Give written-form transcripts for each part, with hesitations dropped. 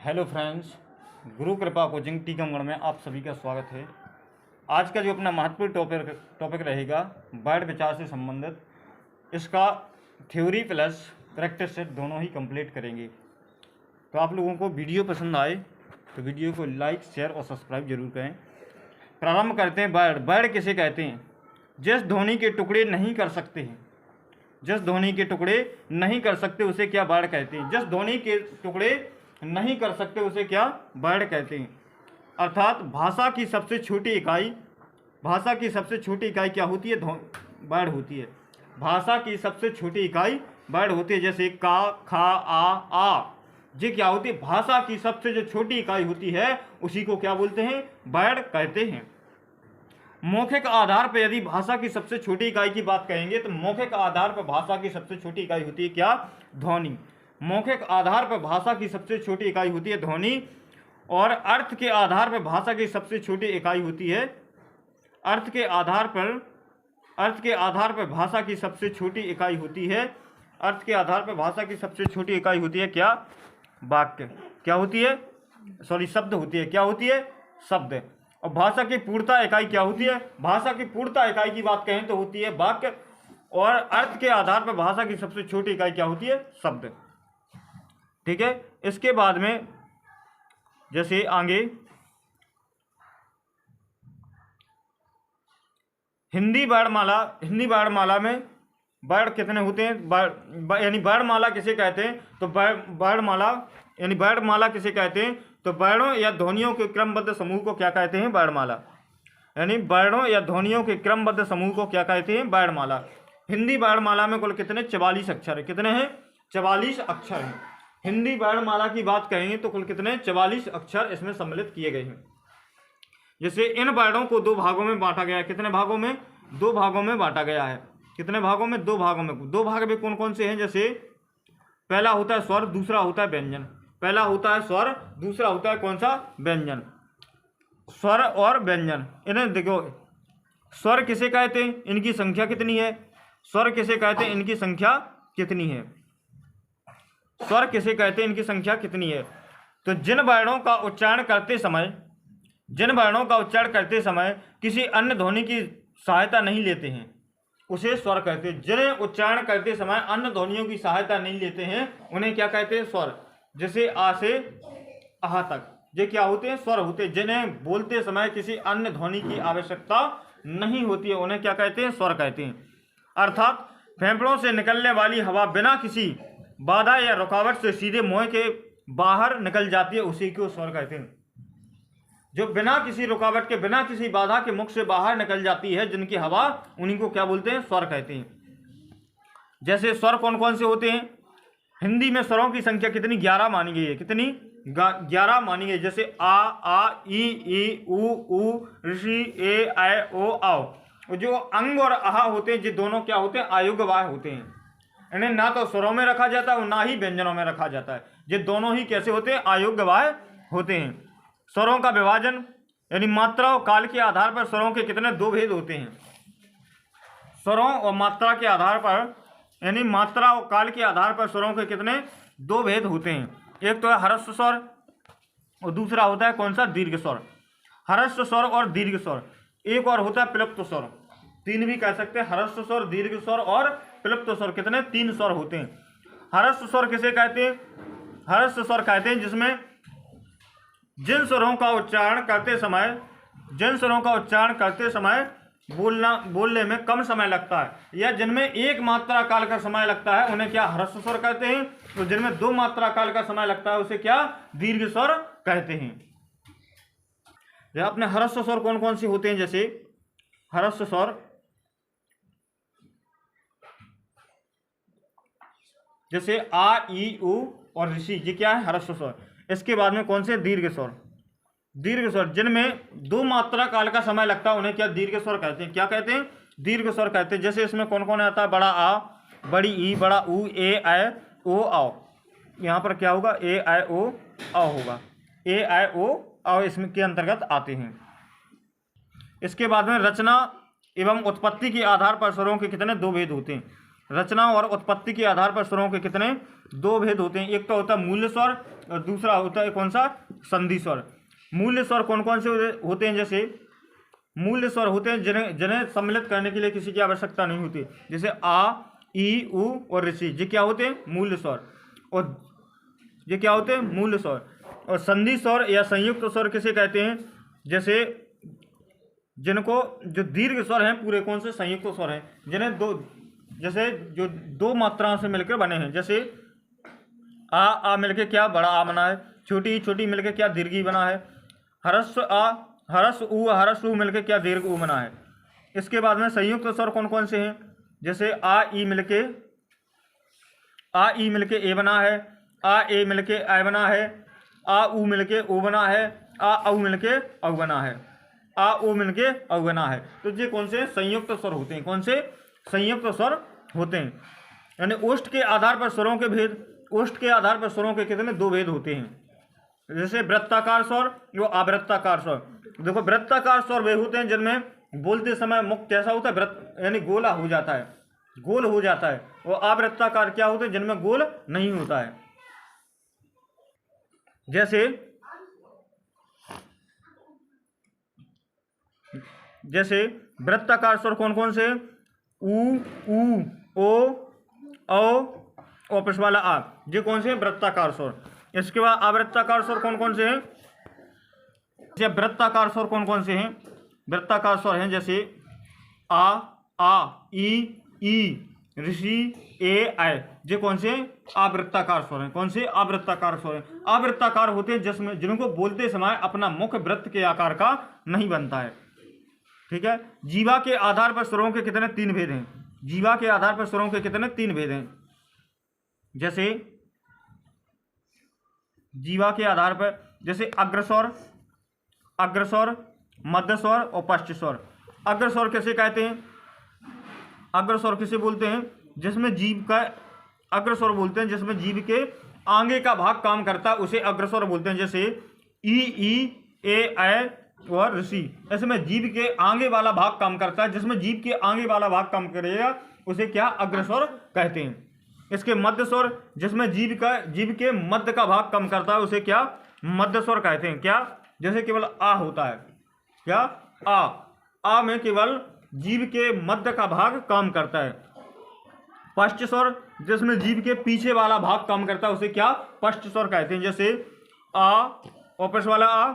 Hello friends, गुरु कृपा coaching Tikamgarh में आप सभी का स्वागत है। आज का जो अपना महत्वपूर्ण टॉपिक रहेगा वर्ड विचार से संबंधित, इसका थ्योरी प्लस प्रैक्टिस सेट दोनों ही कंप्लीट करेंगे। तो आप लोगों को वीडियो पसंद आए तो वीडियो को लाइक, शेयर और सब्सक्राइब जरूर करें। प्रारंभ करते हैं। वर्ड किसे कहते हैं? जिस ध्वनि के टुकड़े नहीं कर सकते हैं, जिस ध्वनि के टुकड़े नहीं कर सकते उसे क्या वर्ड कहते हैं? जिस ध्वनि के टुकड़े नहीं कर सकते उसे क्या वर्ड कहते हैं? अर्थात भाषा की सबसे छोटी इकाई, भाषा की सबसे छोटी इकाई क्या होती है? वर्ड होती है। भाषा की सबसे छोटी इकाई वर्ड होती है। जैसे का, खा, आ, ये क्या होती है? भाषा की सबसे जो छोटी इकाई होती है उसी को क्या बोलते हैं? वर्ड कहते हैं। मौखिक आधार पर यदि भाषा की सबसे छोटी इकाई की बात कहेंगे तो मौखिक आधार पर भाषा की सबसे छोटी इकाई होती है क्या? ध्वनि। मौखिक आधार पर भाषा की सबसे छोटी इकाई होती है ध्वनि। और अर्थ के आधार पर भाषा की सबसे छोटी इकाई होती है, अर्थ के आधार पर भाषा की सबसे छोटी इकाई होती है, अर्थ के आधार पर भाषा की सबसे छोटी इकाई होती है क्या? वाक्य। क्या होती है? शब्द होती है। क्या होती है? शब्द। और भाषा की पूर्णता इकाई क्या होती है? भाषा की पूर्णता इकाई की बात कहें तो होती है वाक्य। और अर्थ के आधार पर भाषा की सबसे छोटी इकाई क्या होती है? शब्द। ठीक है। इसके बाद में जैसे आगे हिंदी वर्णमाला में वर्ड कितने होते हैं? यानी वर्णमाला किसे कहते हैं? तो वर्णमाला किसे कहते हैं? तो वर्णों या ध्वनियों के क्रमबद्ध समूह को क्या कहते हैं? वर्णमाला। यानी वर्णों या ध्वनियों के क्रमबद्ध समूह को क्या कहते हैं? वर्णमाला। हिंदी वर्णमाला में कुल कितने? 44 अक्षर है। कितने हैं? 44 अक्षर हैं। हिंदी वर्णमाला की बात कहेंगे तो कुल कितने? 44 अक्षर इसमें सम्मिलित किए गए हैं। जैसे इन वर्णों को दो भागों में बांटा गया है। कितने भागों में? 2 भागों में बांटा गया है। कितने भागों में? 2 भागों में। 2 भाग में कौन कौन से हैं? जैसे पहला होता है स्वर, दूसरा होता है व्यंजन। पहला होता है स्वर, दूसरा होता है कौन सा? व्यंजन। स्वर और व्यंजन, इन्हें देखो। स्वर किसे कहते हैं? इनकी संख्या कितनी है? स्वर किसे कहते हैं? इनकी संख्या कितनी है? स्वर किसे कहते हैं? इनकी संख्या कितनी है? तो जिन वर्णों का उच्चारण करते समय किसी अन्य ध्वनि की सहायता नहीं लेते हैं उसे स्वर कहते हैं। जिन्हें उच्चारण करते समय अन्य ध्वनियों की सहायता नहीं लेते हैं उन्हें क्या कहते हैं? स्वर। जैसे आ से आहा तक, ये क्या होते हैं? स्वर होते हैं। जिन्हें बोलते समय किसी अन्य ध्वनि की आवश्यकता नहीं होती है उन्हें क्या कहते हैं? स्वर कहते हैं। अर्थात फेफड़ों से निकलने वाली हवा बिना किसी बाधा या रुकावट से सीधे मुंह के बाहर निकल जाती है, उसी को स्वर कहते हैं। जो बिना किसी रुकावट के, बिना किसी बाधा के मुख से बाहर निकल जाती है जिनकी हवा, उन्हीं को क्या बोलते हैं? स्वर कहते हैं। जैसे स्वर कौन कौन से होते हैं? हिंदी में स्वरों की संख्या कितनी? 11 मानी गई है। कितनी? 11 मानी गई। जैसे आ, ई, उ, ऋषि, ए, ऐ, ओ, आओ। जो अंग और आहा होते हैं ये दोनों क्या होते हैं? आयुर्वाय होते हैं। इन्हें ना तो स्वरों में रखा जाता है और ना ही व्यंजनों में रखा जाता है। ये दोनों ही कैसे होते हैं? आयुर्वाय होते हैं। स्वरों का विभाजन यानी मात्रा और काल के आधार पर स्वरों के कितने? 2 भेद होते हैं। स्वरों और मात्रा के आधार पर, यानी मात्रा और काल के आधार पर स्वरों के कितने? 2 भेद होते हैं। एक तो है ह्रस्व स्वर और दूसरा होता है कौन सा? दीर्घ स्वर। ह्रस्व स्वर और दीर्घ स्वर। एक और होता है प्लुप्त स्वर। 3 भी कह सकते हैं। ह्रस्व स्वर, दीर्घ स्वर और प्लुप्त स्वर। कितने? 3 स्वर होते हैं। ह्रस्व स्वर किसे कहते हैं? ह्रस्व स्वर कहते हैं जिसमें जिन स्वरों का उच्चारण करते समय बोलने में कम समय लगता है या जिनमें 1 मात्रा काल का समय लगता है उन्हें क्या? ह्रस्व स्वर कहते हैं। तो जिनमें 2 मात्रा काल का समय लगता है उसे क्या? दीर्घ स्वर कहते हैं। अपने ह्रस्व स्वर कौन कौन से होते हैं? जैसे ह्रस्व स्वर जैसे आ, ई, उ और ऋषि, ये क्या है? ह्रस्व स्वर। इसके बाद में कौन से? दीर्घ स्वर। दीर्घ स्वर जिनमें 2 मात्रा काल का समय लगता है उन्हें क्या? दीर्घ स्वर कहते हैं। क्या कहते हैं? दीर्घ स्वर कहते हैं। जैसे इसमें कौन कौन आता है? बड़ा आ, बड़ी ई, बड़ा उ, ए, ऐ, ओ, आओ। यहाँ पर क्या होगा? ए, ऐ, ओ, आओ होगा। ए, ऐ, ओ, आओ इसमें के अंतर्गत आते हैं। इसके बाद में रचना एवं उत्पत्ति के आधार पर स्वरों के कितने? 2 भेद होते हैं। रचना और उत्पत्ति के आधार पर स्वरों के कितने दो भेद होते हैं। एक तो होता है मूल्य स्वर और दूसरा होता है कौन सा संधि स्वर। मूल्य स्वर कौन कौन से होते हैं, जैसे मूल्य स्वर होते हैं जिन्हें सम्मिलित करने के लिए किसी की आवश्यकता नहीं होती, जैसे आ, ई, उ और ऋषि, ये क्या होते हैं मूल्य स्वर, और ये क्या होते हैं मूल्य स्वर। और संधि स्वर या संयुक्त स्वर किसे कहते हैं, जैसे जिनको जो दीर्घ स्वर हैं पूरे कौन से संयुक्त स्वर हैं, जिन्हें दो जैसे जो दो मात्राओं से मिलकर बने हैं, जैसे आ मिलके क्या बड़ा आ बना है, छोटी छोटी मिलके क्या दीर्घी बना है, हरस्व आ हरस्व उ मिलके क्या दीर्घ उ बना है। इसके बाद में संयुक्त स्वर कौन कौन से हैं, जैसे आ ई मिलके ए बना है, आ ए मिलके आई बना है, आ उ मिलके ओ बना है, आ औ मिलके औ बना है, आ ओ मिलके औ बना है। तो ये कौन से संयुक्त स्वर होते हैं, कौन से संयुक्त स्वर होते हैं। यानी ओष्ठ के आधार पर स्वरों के भेद, ओष्ठ के आधार पर स्वरों के कितने दो भेद होते हैं, जैसे वृत्ताकार स्वर जो अवृत्ताकार स्वर। देखो वृत्ताकार स्वर वे होते हैं जिनमें बोलते समय मुख कैसा होता है वृत्त यानी गोला हो जाता है, गोल हो जाता है, और अवृत्ताकार क्या होते हैं जिनमें गोल नहीं होता है। जैसे वृत्ताकार स्वर कौन कौन से, उ ओ और पिछ वाला आ, ये कौन से वृत्ताकार स्वर। इसके बाद अवृत्ताकार स्वर कौन कौन से हैं, वृत्ताकार स्वर कौन कौन से हैं, वृत्ताकार स्वर हैं जैसे आ ई ऋषि ए आय, ये कौन से आवृत्ताकार स्वर हैं, कौन से आवृत्ताकार स्वर हैं। आवृत्ताकार होते हैं जिसमें जिनको बोलते समय अपना मुख वृत्त के आकार का नहीं बनता है, ठीक है। जीवा के आधार पर स्वरों के कितने तीन भेद हैं, जीवा के आधार पर स्वरों के कितने तीन भेद हैं, जैसे जीवा के आधार पर जैसे अग्रस्वर मध्यस्वर और पश्चस्वर। अग्रस्वर कैसे कहते हैं, अग्रस्वर किसे बोलते हैं, जिसमें जीव का अग्रस्वर बोलते हैं जिसमें जीव के आगे का भाग काम करता है उसे अग्रस्वर बोलते हैं, जैसे ई ए ऐ और ऋषि। इसमें जीव के आगे वाला भाग काम करता है, जिसमें जीव के आगे वाला भाग काम करेगा उसे क्या अग्रस्वर कहते हैं। इसके मध्य स्वर जिसमें जीव के मध्य का भाग कम करता है उसे क्या मध्य स्वर कहते हैं। क्या, जैसे केवल आ होता है, क्या आ में केवल जीव के मध्य का भाग काम करता है। पश्च स्वर जिसमें जीव के पीछे वाला भाग काम करता है उसे क्या पश्च स्वर कहते हैं, जैसे आ और पिछ वाला आ,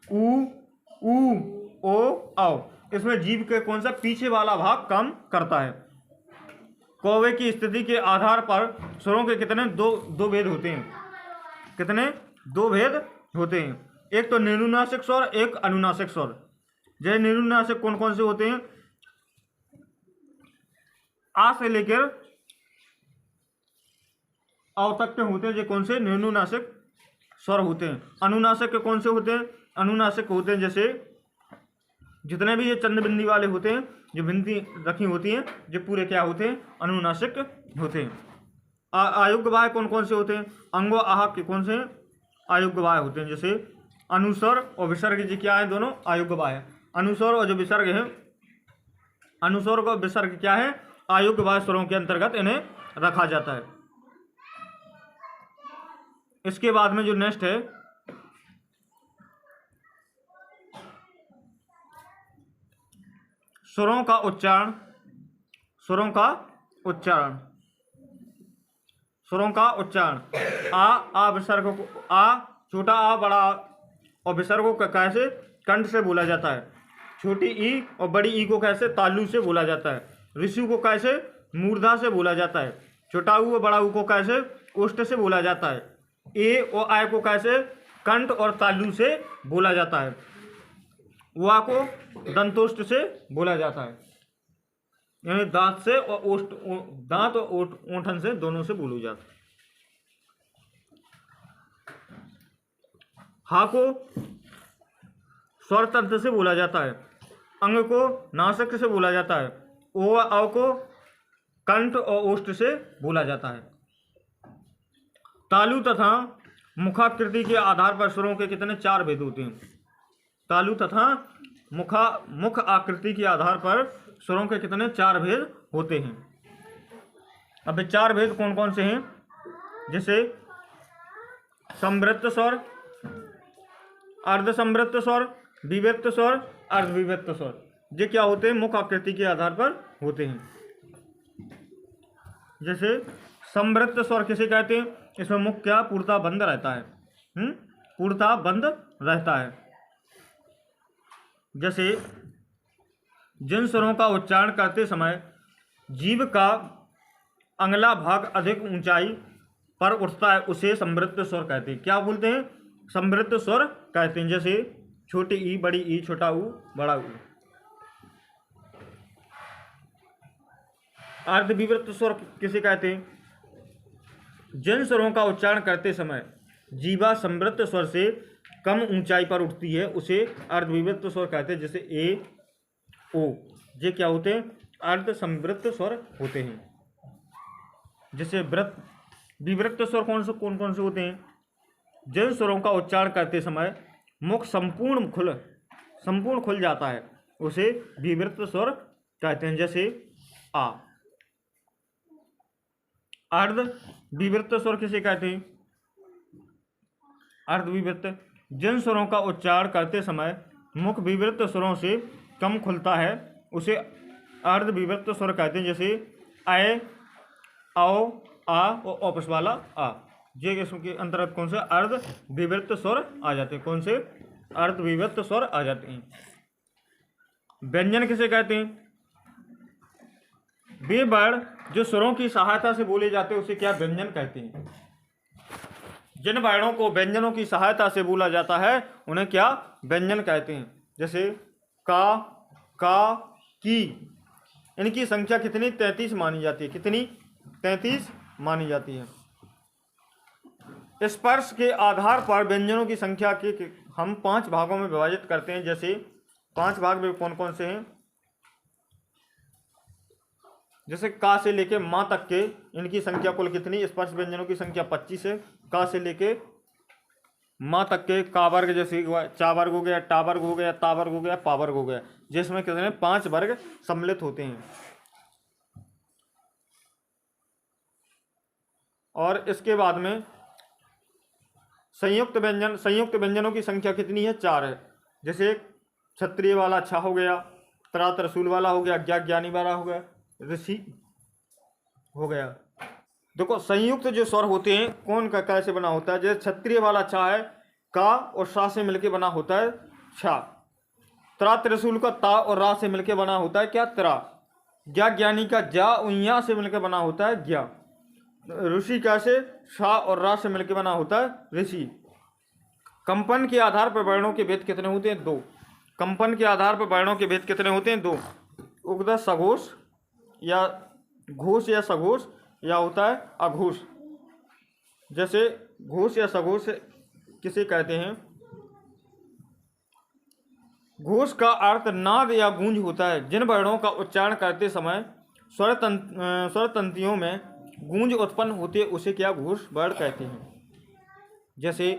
उ ओ औ, इसमें जीव के कौन सा पीछे वाला भाग काम करता है। कौवे की स्थिति के आधार पर स्वरों के कितने दो भेद होते हैं, कितने दो भेद होते हैं। एक तो निरूनासिक स्वर, एक अनुनासिक स्वर। जैसे निरूनासिक कौन कौन से होते हैं, आ से लेकर अव तक के होते हैं, जो कौन से निरूनासिक स्वर होते हैं। अनुनासिक के कौन से होते हैं, अनुनासिक होते हैं जैसे जितने भी ये चंद्र बिंदी वाले होते हैं, जो बिंदी रखी होती हैं, जो पूरे क्या होते हैं अनुनासिक होते हैं। आयुग्य वाय कौन कौन से होते हैं, अंगो आह के कौन से आयुग्य वाय होते हैं, जैसे अनुस्वर और विसर्ग जी क्या है दोनों आयुग्य वाय। अनुस्वर और जो विसर्ग है, अनुस्वर और विसर्ग क्या है आयुग्य वाय स्वरों के अंतर्गत इन्हें रखा जाता है। इसके बाद में जो नेक्स्ट है स्वरों का उच्चारण, स्वरों का उच्चारण, स्वरों का उच्चारण। आ विसर्ग को आ छोटा आ बड़ा आ और विसर्ग को कैसे कंठ से बोला जाता है। छोटी ई और बड़ी ई को कैसे तालु से बोला जाता है। ऋषि को कैसे मूर्धा से बोला जाता है। छोटा ऊ और बड़ा ऊ को कैसे ओष्ठ से बोला जाता है। ए और आय को कैसे कंठ और तालु से बोला जाता है। वा को दंतोष्ठ से बोला जाता है, यानी दांत से और ओष्ठ, दांत और ओंठन से दोनों से बोला जाता है। हा को स्वर तंत्र से बोला जाता है। अंग को नासिक से बोला जाता है। ओ औ को कंठ और ओष्ठ से बोला जाता है। तालु तथा मुखाकृति के आधार पर स्वरों के कितने चार भेद होते हैं। तालु तथा मुख आकृति के आधार पर स्वरों के कितने चार भेद होते हैं। अब विचार भेद कौन कौन से हैं, जैसे संवृत्त स्वर, अर्ध संवृत्त स्वर, विवृत्त स्वर, अर्धविवृत्त स्वर, ये क्या होते हैं, मुख आकृति के आधार पर होते हैं। जैसे संवृत्त स्वर किसे कहते हैं, इसमें मुख क्या पूर्णतः बंद रहता है, पूर्णतः बंद रहता है। जैसे जिन स्वरों का उच्चारण करते समय जीभ का अगला भाग अधिक ऊंचाई पर उठता है उसे संवृत्त स्वर कहते हैं। क्या बोलते हैं, संवृत्त स्वर कहते हैं। जैसे छोटी ई, बड़ी ई, छोटा ऊ, बड़ा ऊ। अर्धविवृत्त स्वर किसे कहते हैं, जिन स्वरों का उच्चारण करते समय जीवा संवृत्त स्वर से कम ऊंचाई पर उठती है उसे अर्धविवृत्त स्वर कहते हैं। जैसे ए, ओ, ये क्या होते हैं, अर्ध संवृत्त स्वर होते हैं। जैसे विवृत्त स्वर कौन कौन से होते हैं, जिन स्वरों का उच्चारण करते समय मुख संपूर्ण खुल जाता है उसे विवृत्त स्वर कहते हैं। जैसे आ। अर्ध विवृत्त स्वर किसे कहते हैं, अर्धविवृत्त, जिन स्वरों का उच्चारण करते समय मुख विवृत्त स्वरों से कम खुलता है उसे अर्धविवृत्त स्वर कहते हैं। जैसे ऐ, आओ, आ और ऑपस वाला आ, ये इसके अंतर्गत कौन से अर्धविवृत्त स्वर आ जाते हैं, कौन से अर्धविवृत्त स्वर आ जाते हैं। व्यंजन किसे कहते हैं, वे वर्ण जो स्वरों की सहायता से बोले जाते हैं उसे क्या व्यंजन कहते हैं। जिन वर्णों को व्यंजनों की सहायता से बोला जाता है उन्हें क्या व्यंजन कहते हैं। जैसे का, की, इनकी संख्या कितनी 33 मानी जाती है, कितनी 33 मानी जाती है। स्पर्श के आधार पर व्यंजनों की संख्या के हम 5 भागों में विभाजित करते हैं। जैसे 5 भाग में कौन कौन से हैं, जैसे का से लेके माँ तक के इनकी संख्या कुल कितनी, स्पर्श व्यंजनों की संख्या 25 है। का से लेके माँ तक के का वर्ग, जैसे चा वर्ग हो गया, टा वर्ग हो गया, ता वर्ग हो गया, पा वर्ग हो गया, जिसमें कितने 5 वर्ग सम्मिलित होते हैं। और इसके बाद में संयुक्त व्यंजनों की संख्या कितनी है, 4 है। जैसे क्षत्रिय वाला अच्छा हो गया, त्रा त्रिशूल वाला हो गया, ज्ञानी वाला हो गया, ऋषि हो गया। देखो संयुक्त जो स्वर होते हैं कौन का कैसे बना होता है, जैसे क्षत्रिय वाला छा है का और सा से मिलके बना होता है छा। त्रा त्रिशूल का ता और रा से मिलके बना होता है क्या, त्रा। ज्ञानी का जा उया से मिलके बना होता है ज्ञा। ऋषि का से शा और रा से मिलके बना होता है ऋषि। कंपन के आधार पर वर्णों के भेद कितने होते हैं, 2। कंपन के आधार पर वर्णों के भेद कितने होते हैं, 2। उगदा सघोष या घोष या सघोष या होता है अघोष। जैसे घोष या सघोष किसे कहते हैं, घोष का अर्थ नाद या गूंज होता है। जिन वर्णों का उच्चारण करते समय स्वर तंतियों में गूंज उत्पन्न होती है उसे क्या घोष वर्ण कहते हैं। जैसे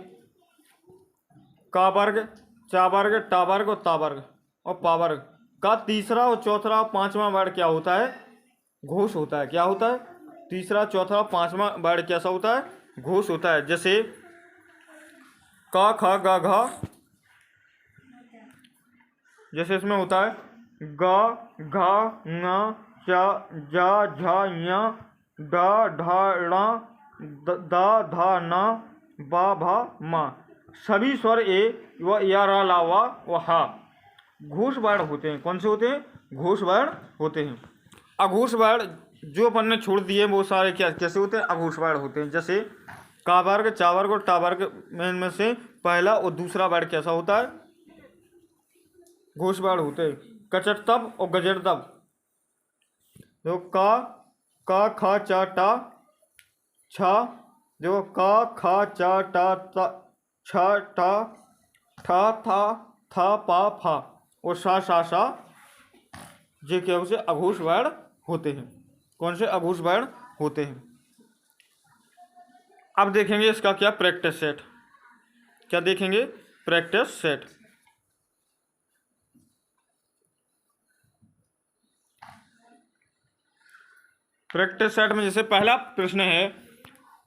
का वर्ग, चा वर्ग, टा वर्ग और ता वर्ग और पा वर्ग का तीसरा और चौथा और 5वां वर्ण क्या होता है, घोष होता है। क्या होता है, तीसरा, चौथा, 5वां वर्ण कैसा होता है, घोष होता है। जैसे का, ख, ग, घ, जैसे इसमें होता है ग, घ, ङ, च, ज, झ, ञ, ड, ढ, ण, द, ध, न, ब, भ, म। सभी स्वर ए व या, रा, ला, वा व हा घोष वर्ण होते हैं। कौन से होते हैं, घोष वर्ण होते हैं। अघोष वर्ण जो अपन ने छोड़ दिए वो सारे क्या कैसे होते हैं, अघोष वर्ण होते हैं। जैसे का वर्ग, चा वर्ग और टा वर्ग में इनमें से पहला और दूसरा वर्ण कैसा होता है, घोष वर्ण होते हैं। कचटतब और गजरतब, जो का, ख, च, टा, छ, जो का, ख, च, टा, छ, टा, ठा, था, था, पा, फा और सा ये क्या उसे अघोष वर्ण होते हैं। कौन से अघोष वर्ण होते हैं। अब देखेंगे इसका क्या प्रैक्टिस सेट, क्या देखेंगे प्रैक्टिस सेट। प्रैक्टिस सेट में जैसे पहला प्रश्न है,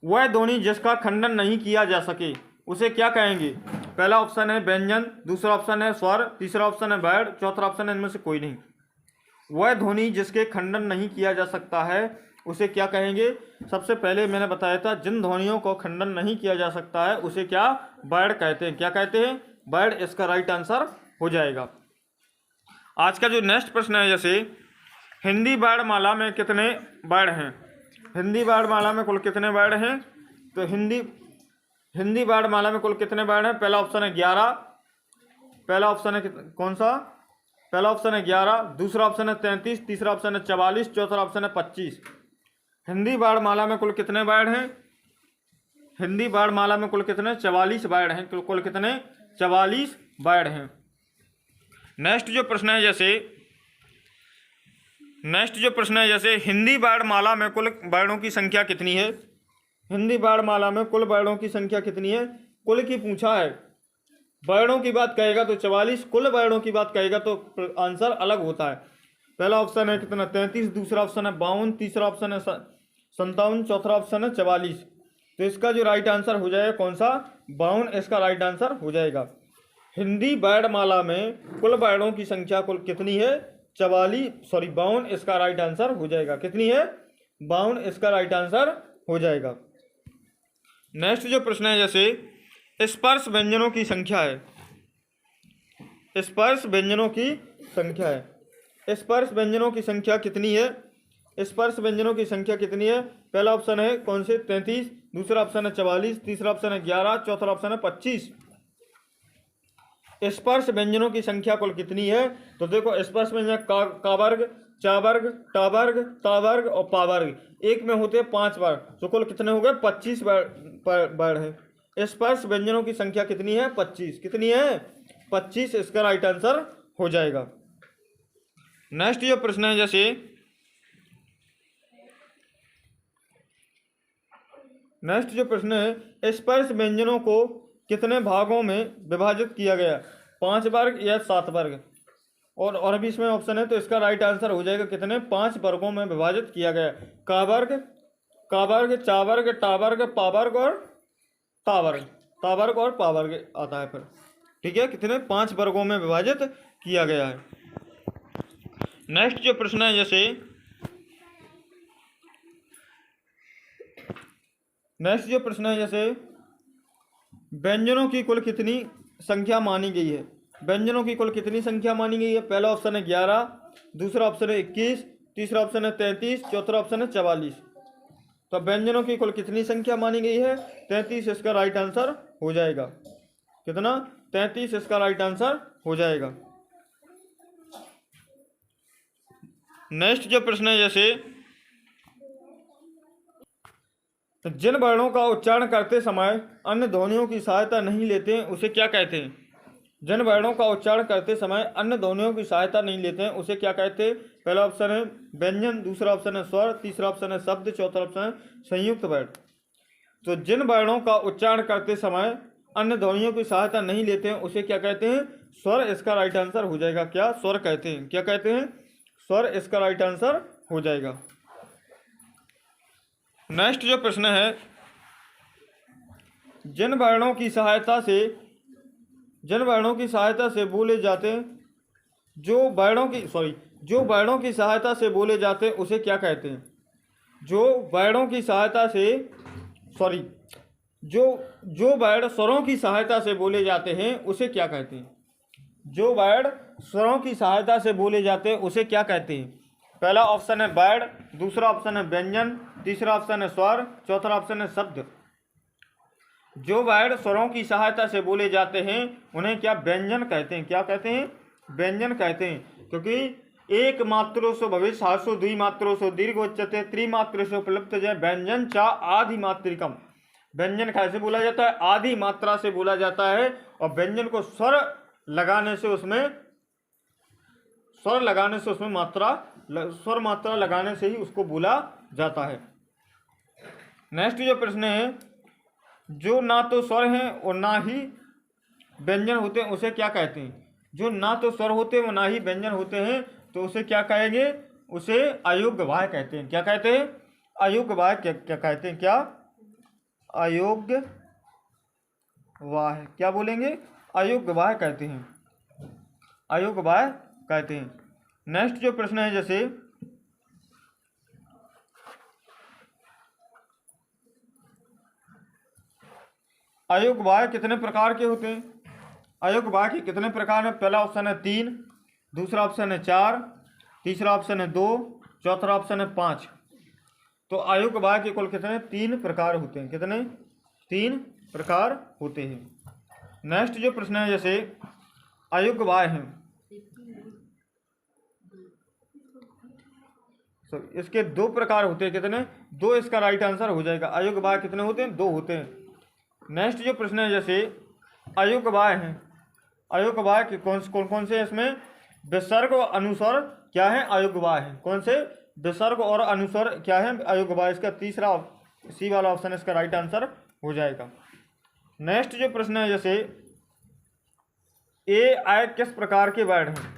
वह ध्वनि जिसका खंडन नहीं किया जा सके उसे क्या कहेंगे? पहला ऑप्शन है व्यंजन, दूसरा ऑप्शन है स्वर, तीसरा ऑप्शन है वर्ड, चौथा ऑप्शन है इनमें से कोई नहीं। वह ध्वनि जिसके खंडन नहीं किया जा सकता है उसे क्या कहेंगे? सबसे पहले मैंने बताया था जिन ध्वनियों को खंडन नहीं किया जा सकता है उसे क्या वर्ड कहते हैं। क्या कहते हैं? वर्ड इसका राइट आंसर हो जाएगा। आज का जो नेक्स्ट प्रश्न है, जैसे हिंदी वर्णमाला में कितने वर्ड हैं? हिंदी वर्णमाला में कुल कितने वर्ड हैं? तो हिंदी वर्णमाला में कुल कितने वर्ड हैं? पहला ऑप्शन है 11। पहला ऑप्शन है कौन सा? पहला ऑप्शन है 11, दूसरा ऑप्शन है 33, तीसरा ऑप्शन है 44, चौथा ऑप्शन है 25। हिंदी वर्णमाला में कुल कितने वर्ड हैं? हिंदी वर्णमाला में कुल कितने? 44 वर्ड हैं। कुल कितने? 44 वर्ड हैं। नेक्स्ट जो प्रश्न है, जैसे हिंदी वर्णमाला में कुल वर्णों की संख्या कितनी है? हिंदी वर्णमाला में कुल वर्णों की संख्या कितनी है? कुल की पूछा है, वर्णों की बात कहेगा तो 44, कुल वर्णों की बात कहेगा तो आंसर अलग होता है। पहला ऑप्शन है कितना? 33, दूसरा ऑप्शन है 52, तीसरा ऑप्शन है 57, चौथा ऑप्शन है 44। तो इसका जो राइट आंसर हो जाएगा कौन सा? 52 इसका राइट आंसर हो जाएगा। हिंदी वर्णमाला में कुल वर्णों की संख्या कुल कितनी है? 52 इसका राइट आंसर हो जाएगा। कितनी है? 52 इसका राइट आंसर हो जाएगा। नेक्स्ट जो प्रश्न है, जैसे स्पर्श व्यंजनों की संख्या है। स्पर्श व्यंजनों की संख्या है। स्पर्श व्यंजनों की संख्या कितनी है? स्पर्श व्यंजनों की संख्या कितनी है? पहला ऑप्शन है कौन से? 33, दूसरा ऑप्शन है 44, तीसरा ऑप्शन है 11, चौथा ऑप्शन है 25। स्पर्श व्यंजनों की संख्या कुल कितनी है? तो देखो स्पर्श व्यंजन का वर्ग, चा वर्ग, टा वर्ग, ता वर्ग और पा वर्ग, एक में होते हैं 5 वर्ग, तो कुल कितने हो गए? 25 वर्ड है। स्पर्श व्यंजनों की संख्या कितनी है? 25। कितनी है? 25 इसका राइट आंसर हो जाएगा। नेक्स्ट जो प्रश्न है, स्पर्श व्यंजनों को कितने भागों में विभाजित किया गया? 5 वर्ग या 7 वर्ग? और भी इसमें ऑप्शन है, तो इसका राइट आंसर हो जाएगा कितने? 5 वर्गों में विभाजित किया गया। का वर्ग, चा वर्ग, टा वर्ग, पा वर्ग और ता वर्ग और पा वर्ग आता है फिर। ठीक है, कितने? 5 वर्गों में विभाजित किया गया है। नेक्स्ट जो प्रश्न है, जैसे व्यंजनों की कुल कितनी संख्या मानी गई है? व्यंजनों की कुल कितनी संख्या मानी गई है? पहला ऑप्शन है 11, दूसरा ऑप्शन है 21, तीसरा ऑप्शन है 33, चौथा ऑप्शन है 44। तो व्यंजनों की कुल कितनी संख्या मानी गई है? 33 इसका राइट आंसर हो जाएगा। कितना? 33 इसका राइट आंसर हो जाएगा। नेक्स्ट जो प्रश्न है, जैसे जिन वर्णों का उच्चारण करते समय अन्य ध्वनियों की सहायता नहीं लेते हैं उसे क्या कहते हैं? जिन वर्णों का उच्चारण करते समय अन्य ध्वनियों की सहायता नहीं लेते हैं उसे क्या कहते हैं? पहला ऑप्शन है व्यंजन, दूसरा ऑप्शन है स्वर, तीसरा ऑप्शन है शब्द, चौथा ऑप्शन है संयुक्त वर्ण। तो जिन वर्णों का उच्चारण करते समय अन्य ध्वनियों की सहायता नहीं लेते हैं उसे क्या कहते हैं? स्वर इसका राइट आंसर हो जाएगा। क्या? स्वर कहते हैं। क्या कहते हैं? स्वर इसका राइट आंसर हो जाएगा। नेक्स्ट जो प्रश्न है, जिन वर्णों की सहायता से बोले जाते जो वर्णों की सहायता से बोले जाते उसे क्या कहते हैं? जो वर्ण स्वरों की सहायता से बोले जाते हैं उसे क्या कहते हैं? जो वर्ण स्वरों की सहायता से बोले जाते हैं उसे क्या कहते हैं? पहला ऑप्शन है वर्ण, दूसरा ऑप्शन है व्यंजन, तीसरा ऑप्शन है स्वर, चौथा ऑप्शन है शब्द। जो वर्ण स्वरों की सहायता से बोले जाते हैं उन्हें क्या? व्यंजन कहते हैं। क्या कहते हैं? व्यंजन कहते हैं। क्योंकि एक मात्रो सो भविष्य हासो द्वि मात्रो सो दीर्घ उच्यते त्रिमात्रो सो प्लुप्त जय व्यंजन चा आधि मात्रिकम। व्यंजन कैसे बोला जाता है? आधि मात्रा से बोला जाता है, और व्यंजन को स्वर लगाने से उसमें स्वर मात्रा लगाने से ही उसको बोला जाता है। नेक्स्ट जो प्रश्न है, जो ना तो स्वर हैं और ना ही व्यंजन होते हैं उसे क्या कहते हैं? जो ना तो स्वर होते हैं और ना ही व्यंजन होते हैं तो उसे क्या कहेंगे? उसे अयोग्य वाह कहते हैं। क्या कहते हैं? अयोग्य वाह। क्या कहते हैं? क्या? अयोग्य वाह। क्या बोलेंगे? अयोग्य वाह कहते हैं, अयोग्य वाह कहते हैं। नेक्स्ट जो प्रश्न है, जैसे अयोग्य वाह कितने प्रकार के होते हैं? अयोग्य वाह के कितने प्रकार हैं? पहला ऑप्शन है 3, दूसरा ऑप्शन है 4, तीसरा ऑप्शन है 2, चौथा ऑप्शन है 5। तो अयोग्य वाह के कुल कितने? 3 प्रकार होते हैं। कितने? 3 प्रकार होते हैं। नेक्स्ट जो प्रश्न है, जैसे अयोग्य वाह है, इसके 2 प्रकार होते हैं। कितने? 2 इसका राइट आंसर हो जाएगा। अयोग्य वाह कितने होते हैं? 2 होते हैं। नेक्स्ट जो प्रश्न है, जैसे अयोग्य वाह है, अयोग्य वाह के कौन से इसमें विसर्ग और अनुस्वर क्या है? अयोग्य वाह है। कौन से? विसर्ग और अनुस्वर क्या है? अयोग्य वाह। इसका तीसरा सी वाला ऑप्शन इसका राइट आंसर हो जाएगा। नेक्स्ट जो प्रश्न है, जैसे ए आई किस प्रकार के वर्ड हैं?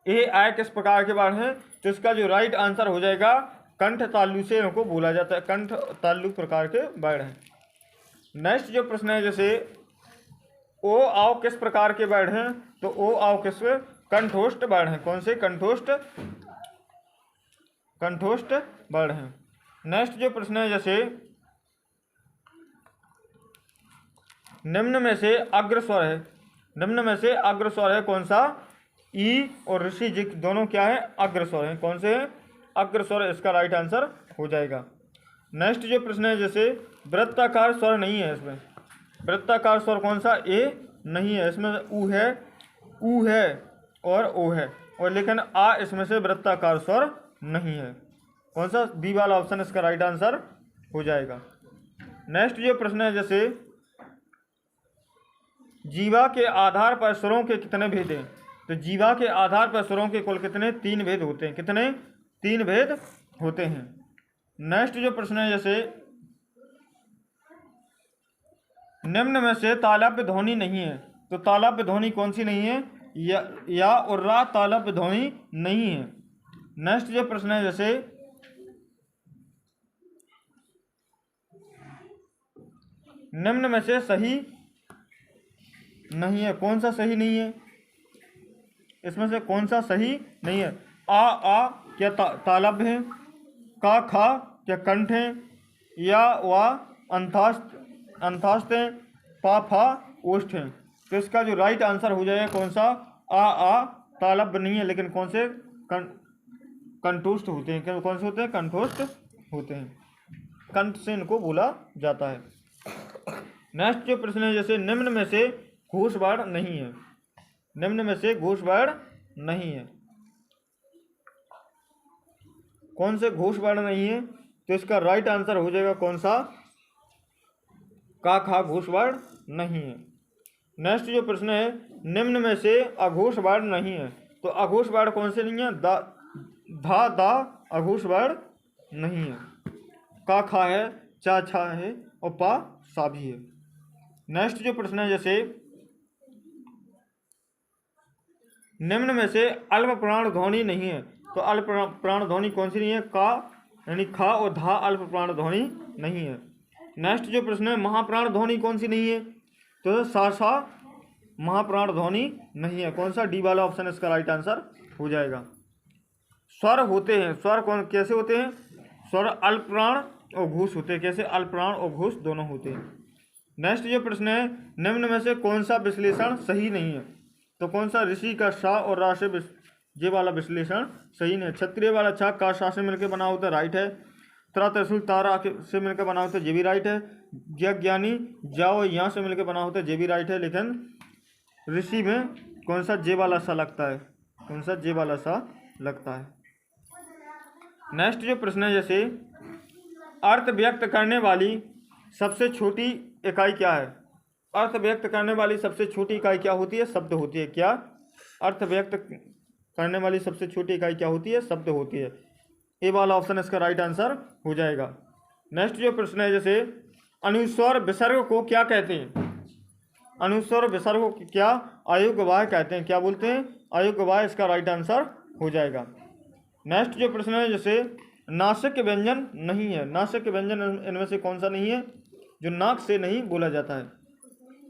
ए आई किस प्रकार के वर्ड हैं? तो इसका जो राइट आंसर हो जाएगा, कंठ तालु से इनको बोला जाता है। कंठ तालु प्रकार के वर्ड हैं। नेक्स्ट जो प्रश्न है, जैसे ओ आओ किस प्रकार के वर्ड हैं? तो ओ आओ किस? कंठोष्ठ वर्ड हैं। कौन से? कंठोष्ठ वर्ड हैं। नेक्स्ट जो प्रश्न है, जैसे निम्न में से अग्रस्वर है, निम्न में से अग्रस्वर है कौन सा? ई और ऋषि जी दोनों क्या है? अग्रस्वर हैं। कौन से? अग्रस्वर। इसका राइट आंसर हो जाएगा। नेक्स्ट जो प्रश्न है, जैसे वृत्ताकार स्वर नहीं है इसमें, वृत्ताकार स्वर कौन सा? ए नहीं है इसमें। ऊ है और ओ है, और लेकिन आ इसमें से वृत्ताकार स्वर नहीं है। कौन सा? बी वाला ऑप्शन इसका राइट आंसर हो जाएगा। नेक्स्ट जो प्रश्न है, जैसे जीवा के आधार पर स्वरों के कितने भेद हैं? तो जीवा के आधार पर स्वरों के कुल कितने? 3 भेद होते हैं। कितने? 3 भेद होते हैं। नेक्स्ट जो प्रश्न है, जैसे निम्न में से तालव्य ध्वनि नहीं है, तो तालव्य ध्वनि कौन सी नहीं है? या और रा तालव्य ध्वनि नहीं है। नेक्स्ट जो प्रश्न है, जैसे निम्न में से सही नहीं है। कौन सा सही नहीं है? इसमें से कौन सा सही नहीं है? आ क्या तालव्य है? का खा क्या कंठ है? या वा अंथास्त है? पा फा ओष्ठ है। तो इसका जो राइट आंसर हो जाएगा कौन सा? आ तालव्य नहीं है, लेकिन कौन से? कंठोष्ठ होते हैं। कौन से होते हैं? कंठोष्ठ होते हैं। कंठ से इनको बोला जाता है। नेक्स्ट जो प्रश्न है, जैसे निम्न में से घोष वर्ण नहीं है, निम्न में से घोष वर्ण नहीं है। कौन से घोष वर्ण नहीं है? तो इसका राइट आंसर हो जाएगा कौन सा? का खा घोष वर्ण नहीं है। नेक्स्ट जो प्रश्न है, निम्न में से अघोष वर्ण नहीं है, तो अघोष वर्ण कौन से नहीं है? धा दा अघोष वर्ण नहीं है। का खा है, चा छा है और पा सा भी है। नेक्स्ट जो प्रश्न है, जैसे निम्न में से अल्प प्राण ध्वनि नहीं है, तो अल्प प्राण ध्वनि कौन सी नहीं है? का यानी खा और धा अल्प प्राण ध्वनि नहीं है। नेक्स्ट जो प्रश्न है, महाप्राण ध्वनि कौन सी नहीं है? तो सा महाप्राण ध्वनि नहीं है। कौन सा? डी वाला ऑप्शन इसका राइट आंसर हो जाएगा। स्वर होते हैं, स्वर कौन कैसे होते हैं? स्वर अल्प प्राण और घोष होते हैं। कैसे? अल्प प्राण और घोष दोनों होते हैं। नेक्स्ट जो प्रश्न है, निम्न में से कौन सा विश्लेषण सही नहीं है? तो कौन सा? ऋषि का शा और रा से ये वाला विश्लेषण सही नहीं है। क्षत्रिय वाला छा का शा से मिलकर बना होता है, राइट है। तरा त्रिशूल तारा से मिलकर बना होता है, ये भी राइट है। ज्ञानी जाओ यहाँ से मिलकर बना होता है, ये भी राइट है। लेकिन ऋषि में कौन सा? जे वाला सा लगता है। कौन सा? जे वाला सा लगता है। नेक्स्ट जो प्रश्न है, जैसे अर्थ व्यक्त करने वाली सबसे छोटी इकाई क्या है? अर्थ व्यक्त करने वाली सबसे छोटी इकाई क्या होती है? शब्द होती है। क्या? अर्थ व्यक्त करने वाली सबसे छोटी इकाई क्या होती है? शब्द होती है। ए वाला ऑप्शन इसका राइट आंसर हो जाएगा। नेक्स्ट जो प्रश्न है, जैसे अनुस्वर विसर्ग को क्या कहते हैं? अनुस्वर विसर्ग को क्या? अयोग्य वाह कहते हैं। क्या बोलते हैं? अयोग्य वाह इसका राइट आंसर हो जाएगा। नेक्स्ट जो प्रश्न है, जैसे नासिक के व्यंजन नहीं है, नासिक के व्यंजन इनमें से कौन सा नहीं है जो नाक से नहीं बोला जाता है?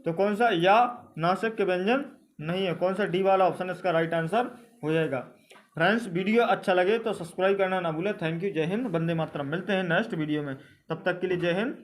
तो कौन सा? या नासिक के व्यंजन नहीं है, कौन सा? डी वाला ऑप्शन इसका राइट आंसर हो जाएगा। फ्रेंड्स, वीडियो अच्छा लगे तो सब्सक्राइब करना ना भूलें। थैंक यू, जय हिंद, वंदे मातरम। मिलते हैं नेक्स्ट वीडियो में, तब तक के लिए जय हिंद।